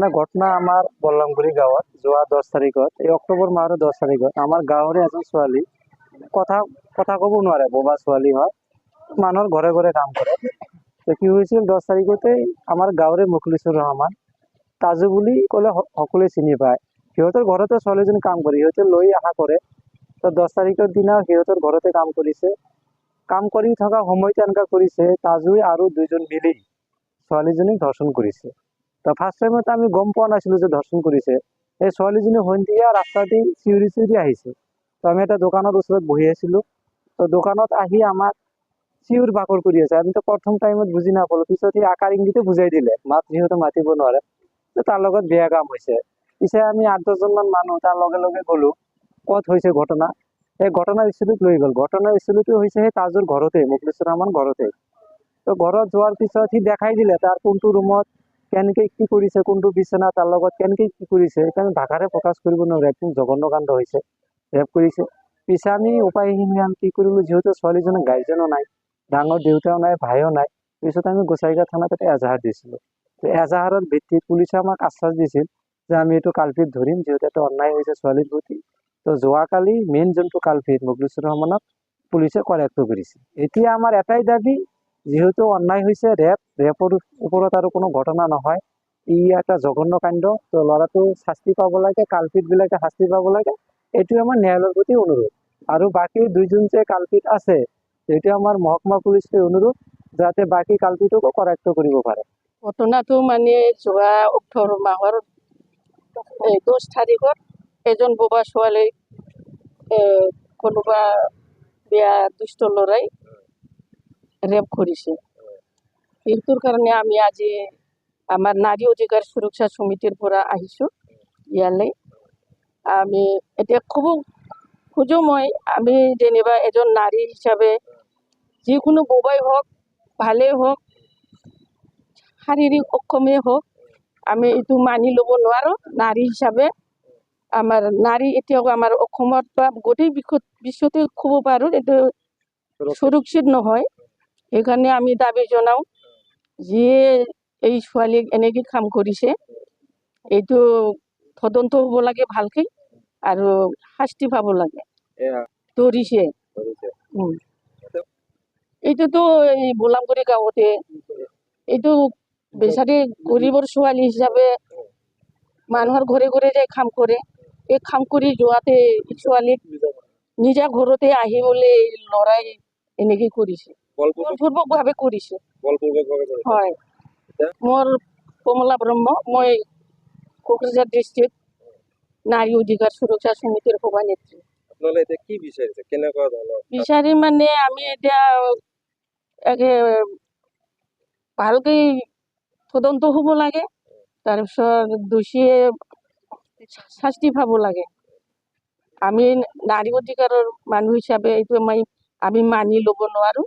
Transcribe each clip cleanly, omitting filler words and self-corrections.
মানে ঘটনা আমাৰ বল্লামগুৰি গাঁৱত যোৱা 10 তাৰিখত এই অক্টোবৰ মাহৰ 10 তাৰিখত আমাৰ গাঁৱৰে এজন ছোৱালী কথা কথা ক'ব নোৱাৰে, বোবা ছোৱালী হয়, মানুহৰ ঘৰে ঘৰে কাম কৰে। তো কি হৈছিল 10 তাৰিখতে আমাৰ গাঁৱৰে মুখলিছুৰ ৰহমান তাজু বুলি ক'লে সকলোৱে চিনি পায়। সিহঁতৰ ঘৰতে ছোৱালীজনী কাম কৰে, সিহঁতে লৈ আশা কৰে। তো 10 তাৰিখৰ দিনা সিহঁতৰ ঘৰতে কাম কৰিছে। কাম কৰি থকা সময়তে এনেকুৱা কৰিছে, তাজুৱে আৰু দুজন মিলি ছোৱালীজনীক ধৰ্ষণ কৰিছে। তো ফাৰ্ষ্ট টাইমত আমি গম পোৱা নাছিলোঁ যে ধৰ্ষণ কৰিছে। এই ছোৱালীজনী সন্ধিয়া ৰাস্তাতে চিঞৰি চিঞৰি আহিছে। তো আমি এটা দোকানৰ ওচৰত বহি আছিলোঁ। তো দোকানত আহি আমাক চিঞৰ বাখৰ কৰি আছে। আমিতো প্ৰথম টাইমত বুজি নাপালোঁ, পিছত সি আকাৰ ইংগিতে বুজাই দিলে, যিহেতু মাতিব নোৱাৰে। তো তাৰ লগত বেয়া কাম হৈছে। পিছে আমি 8-10জন মান মানুহ তাৰ লগে লগে গ'লো, ক'ত হৈছে ঘটনা। এই ঘটনাস্থলীত লৈ গ'ল। ঘটনাস্থলীটো হৈছে সেই তাজুৰ ঘৰতে, মুখলিছুৰ ৰহমান ঘৰতে। তো ঘৰত যোৱাৰ পিছত সি দেখাই দিলে তাৰ কোনটো ৰুমত কেনেকে কি কৰিছে, কোনটো বিচনা, তাৰ লগত কেনেকে কি কৰিছে। সেইকাৰণে ভাষাৰে প্ৰকাশ কৰিব নোৱাৰে, একদম জঘন্য কাণ্ড হৈছে, ৰেপ কৰিছে। পিছে আমি উপায়হীন কি কৰিলোঁ, যিহেতু ছোৱালীজনৰ গাৰ্জেনো নাই, ডাঙৰ দেউতাও নাই, ভাইও নাই। পিছত আমি গোসাইগাঁও থানাত এটা এজাহাৰ দিছিলোঁ। এজাহাৰৰ ভিত্তিত পুলিচে আমাক আশ্বাস দিছিল যে আমি এইটো কালপিত ধৰিম, যিহেতু এটা অন্যায় হৈছে ছোৱালীৰ প্ৰতি। তো যোৱাকালি মেইন যোনটো কালপিত মুখলিছুৰ ৰহমানক পুলিচে কৰেক্ট কৰিছে। এতিয়া আমাৰ এটাই দাবী, যিহেতু অন্যায় হৈছে, ৰেপৰ ওপৰত আৰু কোনো ঘটনা নহয়, ই এটা জঘন্য কাণ্ড। তো ল'ৰাটো শাস্তি পাব লাগে, কালপিতবিলাকে শাস্তি পাব লাগে, এইটোৱে আমাৰ ন্যায়ালয়ৰ প্ৰতি অনুৰোধ। আৰু বাকী দুইজন যে কালপিত আছে, এইটো আমাৰ মহকুমা পুলিচকে অনুৰোধ যাতে বাকী কালপিতকো কৰেক্ট কৰিব পাৰে। ঘটনাটো মানে যোৱা অক্টোবৰ মাহৰ 10 তাৰিখত এজন বোবা ছোৱালী কোনোবা বেয়া দুষ্ট ল'ৰাই ৰেপ কৰিছে। এইটোৰ কাৰণে আমি আজি আমাৰ নাৰী অধিকাৰ সুৰক্ষা সমিতিৰ পৰা আহিছোঁ ইয়ালৈ। আমি এতিয়া ক'ব খোজো আমি যেনিবা এজন নাৰী হিচাপে যিকোনো বোবাই হওক, ভালেই হওক, শাৰীৰিক অক্ষমেই হওক, আমি এইটো মানি ল'ব নোৱাৰোঁ। নাৰী হিচাপে আমাৰ নাৰী এতিয়াও আমাৰ অসমত বা গোটেই বিশ্বতে ক'ব পাৰোঁ এইটো সুৰক্ষিত নহয়। সেইকাৰণে আমি দাবী জনাওঁ, যিয়ে এই ছোৱালীক এনেকৈ কাম কৰিছে এইটো তদন্ত হ'ব লাগে ভালকে, আৰু শাস্তি পাব লাগে। ধৰিছে এইটোতো এই বল্লামগুৰি গাঁৱতে, এইটো বেচাৰী গৰীবৰ ছোৱালী হিচাপে মানুহৰ ঘৰে ঘৰে যাই কাম কৰে। এই কাম কৰি যোৱাতে ছোৱালীক নিজা ঘৰতে আহিবলৈ ল'ৰাই এনেকৈ কৰিছে, বলপূৰ্বকভাৱে কৰিছে। হয়, মোৰ কমলা ব্ৰহ্ম, মই কোকৰাঝাৰ ডিষ্ট্ৰিক্ট নাৰী অধিকাৰ সুৰক্ষা সমিতিৰ সভানেত্ৰী। বিচাৰি মানে আমি এতিয়া ভালকে তদন্ত হ'ব লাগে, তাৰপিছত দোষীয়ে শাস্তি পাব লাগে। আমি নাৰী অধিকাৰৰ মানুহ হিচাপে এইটো আমি মানি ল'ব নোৱাৰোঁ।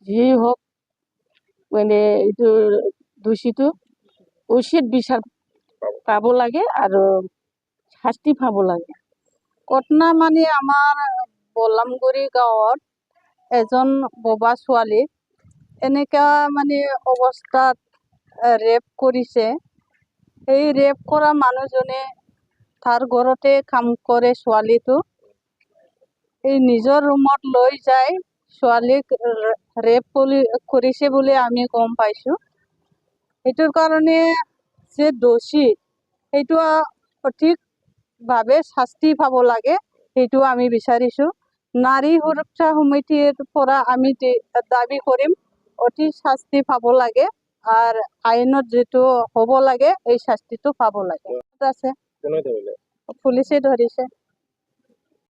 যি হওক মানে এইটো দোষীটো উচিত বিচাৰ পাব লাগে আৰু শাস্তি পাব লাগে। ঘটনা মানে আমাৰ বল্লামগুৰি গাঁৱত এজন বোবা ছোৱালীক এনেকা মানে অৱস্থাত ৰেপ কৰিছে। এই ৰেপ কৰা মানুহজনে তাৰ ঘৰতে কাম কৰে ছোৱালীটো। এই নিজৰ ৰুমত লৈ যায় ছোৱালীক ৰেপ কৰিছে বুলি আমি গম পাইছোঁ। সেইটোৰ কাৰণে যে দোষী সেইটো সঠিকভাৱে শাস্তি পাব লাগে, সেইটো আমি বিচাৰিছোঁ। নাৰী সুৰক্ষা সমিতিৰ পৰা আমি দাবী কৰিম অতি শাস্তি পাব লাগে, আর আইনত যেটো হ'ব লাগে এই শাস্তিটো পাব লাগে। আছে পুলিচে ধৰিছে।